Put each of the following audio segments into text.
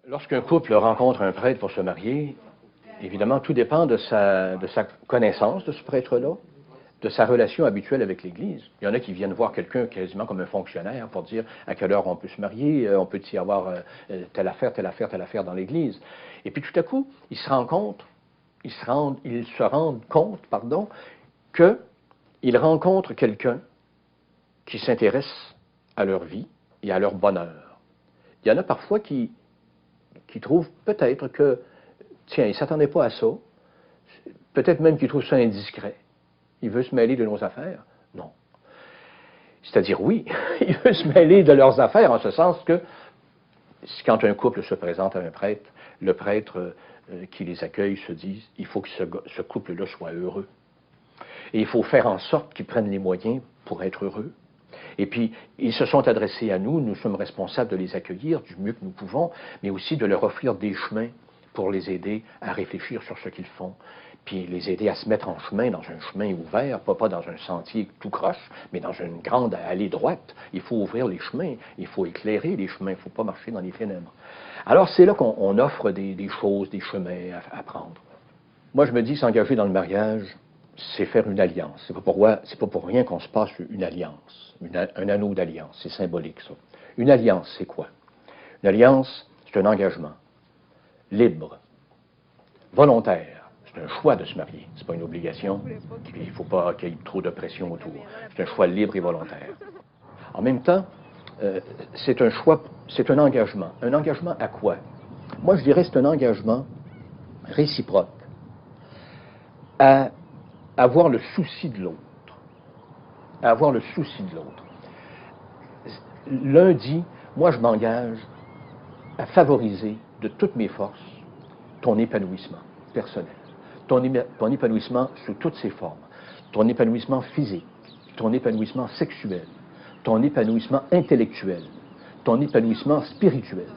Lorsqu'un couple rencontre un prêtre pour se marier, évidemment, tout dépend de sa connaissance de ce prêtre-là, de sa relation habituelle avec l'Église. Il y en a qui viennent voir quelqu'un quasiment comme un fonctionnaire pour dire à quelle heure on peut se marier, on peut y avoir telle affaire, telle affaire, telle affaire dans l'Église. Et puis tout à coup, ils se rendent compte, qu'ils rencontrent quelqu'un qui s'intéresse à leur vie et à leur bonheur. Il y en a parfois qui trouvent peut-être que, tiens, ils ne s'attendaient pas à ça, peut-être même qu'ils trouvent ça indiscret. Il veut se mêler de nos affaires? Non. C'est-à-dire, oui, il veut se mêler de leurs affaires, en ce sens que, quand un couple se présente à un prêtre, le prêtre qui les accueille se dit, il faut que ce couple-là soit heureux. Et il faut faire en sorte qu'ils prennent les moyens pour être heureux. Et puis, ils se sont adressés à nous, nous sommes responsables de les accueillir du mieux que nous pouvons, mais aussi de leur offrir des chemins pour les aider à réfléchir sur ce qu'ils font, puis les aider à se mettre en chemin, dans un chemin ouvert, pas dans un sentier tout croche, mais dans une grande allée droite. Il faut ouvrir les chemins, il faut éclairer les chemins, il ne faut pas marcher dans les ténèbres. Alors, c'est là qu'on offre des choses, des chemins à prendre. Moi, je me dis, s'engager dans le mariage, c'est faire une alliance. C'est pas pour rien qu'on se passe une alliance, un anneau d'alliance. C'est symbolique, ça. Une alliance, c'est quoi? Une alliance, c'est un engagement libre, volontaire. C'est un choix de se marier. C'est pas une obligation. Il ne faut pas qu'il y ait trop de pression autour. C'est un choix libre et volontaire. En même temps, c'est un choix, c'est un engagement. Un engagement à quoi? Moi, je dirais que c'est un engagement réciproque à avoir le souci de l'autre. À avoir le souci de l'autre. L'un dit, moi je m'engage à favoriser de toutes mes forces ton épanouissement personnel, ton épanouissement sous toutes ses formes, ton épanouissement physique, ton épanouissement sexuel, ton épanouissement intellectuel, ton épanouissement spirituel,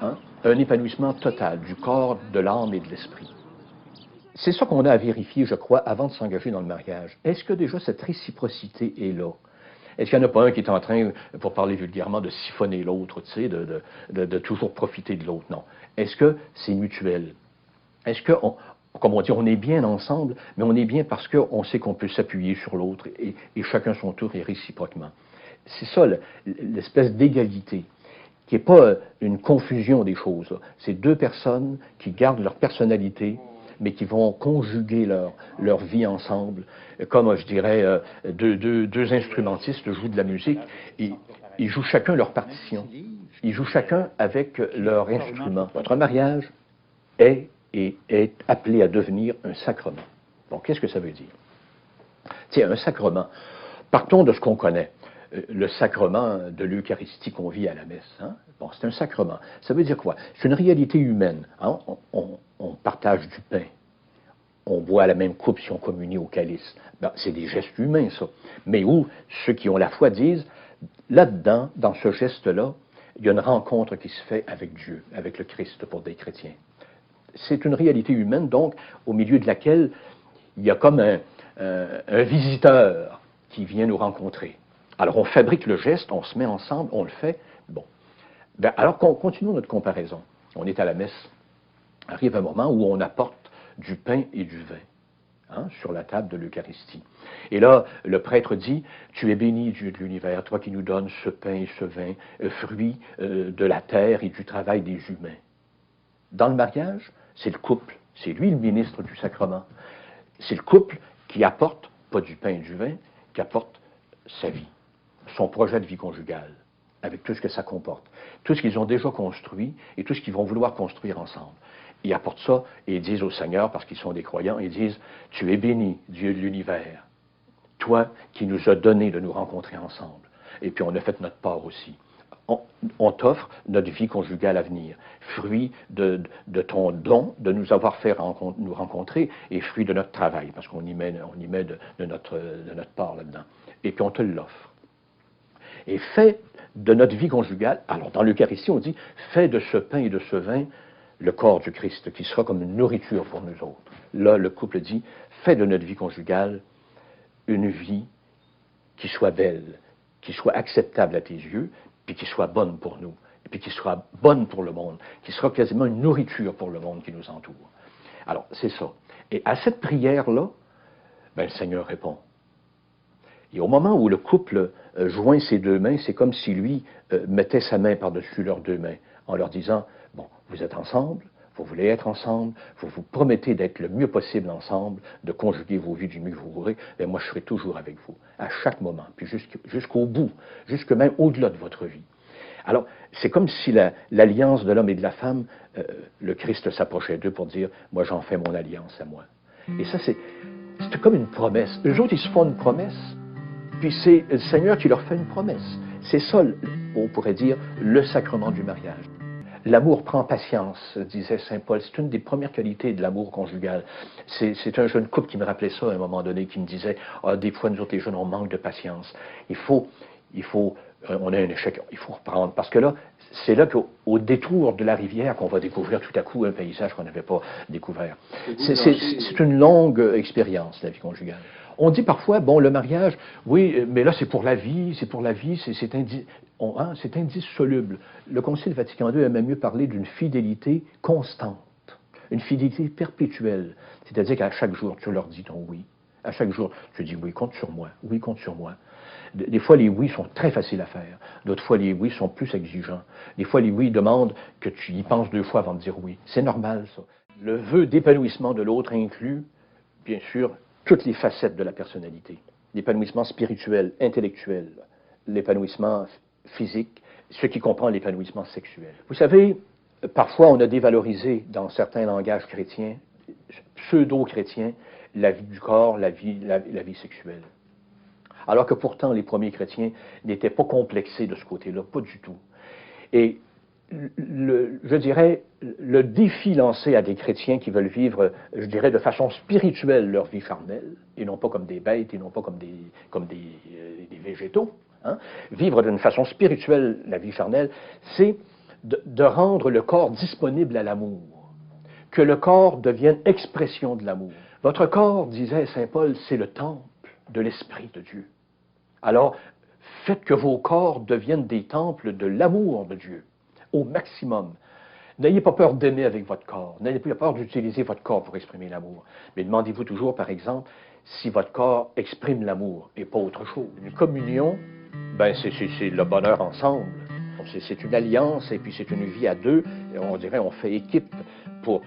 hein? Un épanouissement total du corps, de l'âme et de l'esprit. C'est ça qu'on a à vérifier, je crois, avant de s'engager dans le mariage. Est-ce que déjà cette réciprocité est là? Est-ce qu'il n'y en a pas un qui est en train, pour parler vulgairement, de siphonner l'autre, tu sais, de toujours profiter de l'autre? Non. Est-ce que c'est mutuel? Est-ce que, comme on dit, on est bien ensemble, mais on est bien parce qu'on sait qu'on peut s'appuyer sur l'autre et chacun son tour et réciproquement? C'est ça, l'espèce d'égalité, qui n'est pas une confusion des choses. C'est deux personnes qui gardent leur personnalité, mais qui vont conjuguer leur vie ensemble, comme, je dirais, deux instrumentistes jouent de la musique, et ils jouent chacun leur partition. Ils jouent chacun avec leur instrument. Votre mariage est appelé à devenir un sacrement. Bon, qu'est-ce que ça veut dire? Tiens, un sacrement. Partons de ce qu'on connaît. Le sacrement de l'Eucharistie qu'on vit à la messe. Hein? Bon, c'est un sacrement. Ça veut dire quoi? C'est une réalité humaine. Hein? On partage du pain. On boit la même coupe si on communie au calice. Ben, c'est des gestes humains, ça. Mais où ceux qui ont la foi disent, là-dedans, dans ce geste-là, il y a une rencontre qui se fait avec Dieu, avec le Christ pour des chrétiens. C'est une réalité humaine, donc, au milieu de laquelle il y a comme un visiteur qui vient nous rencontrer. Alors, on fabrique le geste, on se met ensemble, on le fait. Bon. Ben, alors, continuons notre comparaison. On est à la messe. Arrive un moment où on apporte du pain et du vin, hein, sur la table de l'Eucharistie. Et là, le prêtre dit, « Tu es béni, Dieu de l'univers, toi qui nous donnes ce pain et ce vin, fruit de la terre et du travail des humains. » Dans le mariage, c'est le couple, c'est lui le ministre du sacrement. C'est le couple qui apporte, pas du pain et du vin, qui apporte sa vie, son projet de vie conjugale, avec tout ce que ça comporte, tout ce qu'ils ont déjà construit et tout ce qu'ils vont vouloir construire ensemble. Ils apportent ça et ils disent au Seigneur, parce qu'ils sont des croyants, ils disent, « Tu es béni, Dieu de l'univers, toi qui nous as donné de nous rencontrer ensemble. » Et puis on a fait notre part aussi. On t'offre notre vie conjugale à venir, fruit de ton don de nous avoir fait nous rencontrer et fruit de notre travail, parce qu'on y met de notre part là-dedans. Et puis on te l'offre. Et fais de notre vie conjugale, alors dans l'Eucharistie on dit, fais de ce pain et de ce vin le corps du Christ, qui sera comme une nourriture pour nous autres. Là, le couple dit, fais de notre vie conjugale une vie qui soit belle, qui soit acceptable à tes yeux, puis qui soit bonne pour nous. puis qui sera bonne pour le monde, qui sera quasiment une nourriture pour le monde qui nous entoure. Alors, c'est ça. Et à cette prière-là, ben, le Seigneur répond. Et au moment où le couple joint ses deux mains, c'est comme si lui mettait sa main par-dessus leurs deux mains, en leur disant, bon, vous êtes ensemble, vous voulez être ensemble, vous vous promettez d'être le mieux possible ensemble, de conjuguer vos vies du mieux que vous voudrez, bien moi je serai toujours avec vous, à chaque moment, puis jusqu'au bout, jusque même au-delà de votre vie. Alors, c'est comme si l'alliance de l'homme et de la femme, le Christ s'approchait d'eux pour dire, moi j'en fais mon alliance à moi. Et ça, c'est comme une promesse. Eux autres, ils se font une promesse, puis c'est le Seigneur qui leur fait une promesse. C'est ça, on pourrait dire, le sacrement du mariage. L'amour prend patience, disait saint Paul. C'est une des premières qualités de l'amour conjugal. C'est un jeune couple qui me rappelait ça à un moment donné, qui me disait, ah, des fois, nous autres, les jeunes, on manque de patience. On a un échec, il faut reprendre. Parce que là, c'est là qu'au détour de la rivière qu'on va découvrir tout à coup un paysage qu'on n'avait pas découvert. C'est une longue expérience, la vie conjugale. On dit parfois, bon, le mariage, oui, mais là, c'est pour la vie, c'est indissoluble. Le Concile Vatican II aimait mieux parler d'une fidélité constante, une fidélité perpétuelle. C'est-à-dire qu'à chaque jour, tu leur dis ton oui. À chaque jour, tu dis oui, compte sur moi, oui, compte sur moi. Des fois, les oui sont très faciles à faire. D'autres fois, les oui sont plus exigeants. Des fois, les oui demandent que tu y penses deux fois avant de dire oui. C'est normal, ça. Le vœu d'épanouissement de l'autre inclut, bien sûr, toutes les facettes de la personnalité. L'épanouissement spirituel, intellectuel, l'épanouissement physique, ce qui comprend l'épanouissement sexuel. Vous savez, parfois, on a dévalorisé dans certains langages chrétiens, pseudo-chrétiens, la vie du corps, la vie sexuelle. Alors que pourtant, les premiers chrétiens n'étaient pas complexés de ce côté-là, pas du tout. Et je dirais, le défi lancé à des chrétiens qui veulent vivre, je dirais, de façon spirituelle leur vie charnelle, et non pas comme des bêtes, et non pas comme des végétaux, hein, vivre d'une façon spirituelle la vie charnelle, c'est de rendre le corps disponible à l'amour, que le corps devienne expression de l'amour. Votre corps, disait saint Paul, c'est le temple de l'Esprit de Dieu. Alors, faites que vos corps deviennent des temples de l'amour de Dieu, au maximum. N'ayez pas peur d'aimer avec votre corps. N'ayez pas peur d'utiliser votre corps pour exprimer l'amour. Mais demandez-vous toujours, par exemple, si votre corps exprime l'amour et pas autre chose. Une communion, ben c'est le bonheur ensemble. C'est une alliance et puis c'est une vie à deux. Et on dirait on fait équipe pour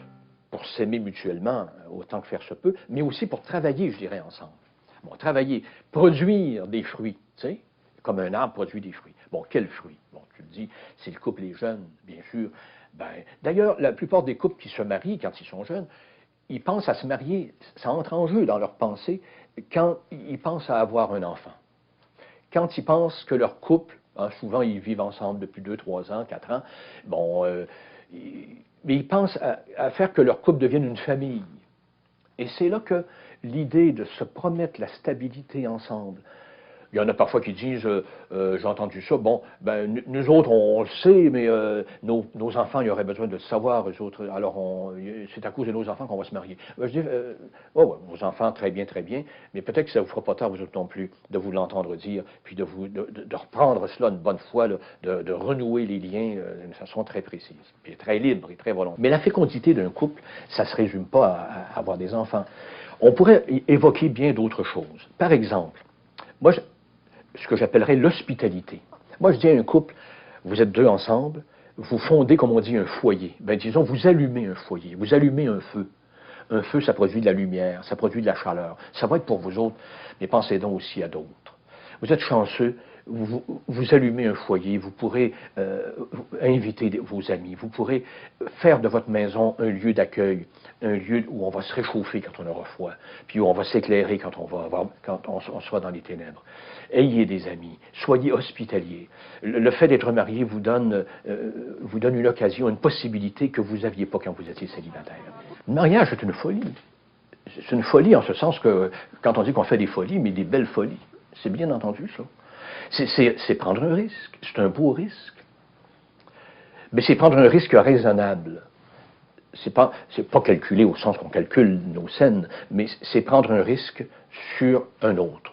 s'aimer mutuellement, autant que faire se peut, mais aussi pour travailler, je dirais, ensemble. Bon, travailler, produire des fruits, tu sais, comme un arbre produit des fruits. Bon, quels fruits? Bon, tu le dis, si le couple est jeune, bien sûr. Ben, d'ailleurs, la plupart des couples qui se marient quand ils sont jeunes, ils pensent à se marier, ça entre en jeu dans leur pensée quand ils pensent à avoir un enfant. Quand ils pensent que leur couple, hein, souvent ils vivent ensemble depuis 2, 3 ans, 4 ans, bon, mais ils pensent à faire que leur couple devienne une famille. Et c'est là que l'idée de se promettre la stabilité ensemble, il y en a parfois qui disent, j'ai entendu ça, bon, ben, nous autres, on le sait, mais nos enfants, ils auraient besoin de le savoir, eux autres, alors c'est à cause de nos enfants qu'on va se marier. Ben, je dis, ouais, vos enfants, très bien, mais peut-être que ça ne vous fera pas tard, vous autres non plus, de vous l'entendre dire, puis de reprendre cela une bonne fois, là, de renouer les liens d'une façon très précise, et très libre et très volontaire. Mais la fécondité d'un couple, ça ne se résume pas à avoir des enfants. On pourrait évoquer bien d'autres choses. Par exemple, moi, ce que j'appellerais l'hospitalité. Moi, je dis à un couple, vous êtes deux ensemble, vous fondez, comme on dit, un foyer. Ben, disons, vous allumez un foyer, vous allumez un feu. Un feu, ça produit de la lumière, ça produit de la chaleur. Ça va être pour vous autres, mais pensez donc aussi à d'autres. Vous êtes chanceux, vous allumez un foyer, vous pourrez inviter vos amis, vous pourrez faire de votre maison un lieu d'accueil, un lieu où on va se réchauffer quand on aura froid, puis où on va s'éclairer quand on sera dans les ténèbres. Ayez des amis, soyez hospitaliers. Le fait d'être marié vous donne une occasion, une possibilité que vous n'aviez pas quand vous étiez célibataire. Le mariage est une folie. C'est une folie en ce sens que, quand on dit qu'on fait des folies, mais des belles folies, c'est bien entendu ça. C'est prendre un risque, c'est un beau risque. Mais c'est prendre un risque raisonnable. C'est pas calculer au sens qu'on calcule nos scènes, mais c'est prendre un risque sur un autre.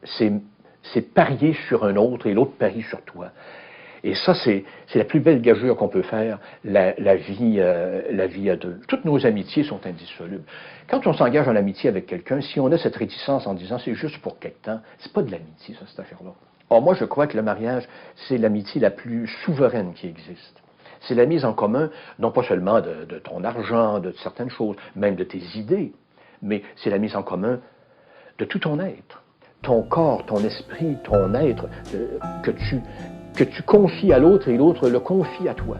C'est parier sur un autre et l'autre parie sur toi. Et ça, c'est la plus belle gageure qu'on peut faire, la vie à deux. Toutes nos amitiés sont indissolubles. Quand on s'engage en amitié avec quelqu'un, si on a cette réticence en disant c'est juste pour quelque temps, c'est pas de l'amitié, ça, cette affaire-là. Or, moi, je crois que le mariage, c'est l'amitié la plus souveraine qui existe. C'est la mise en commun, non pas seulement de ton argent, de certaines choses, même de tes idées, mais c'est la mise en commun de tout ton être. Ton corps, ton esprit, ton être, que tu confies à l'autre et l'autre le confie à toi.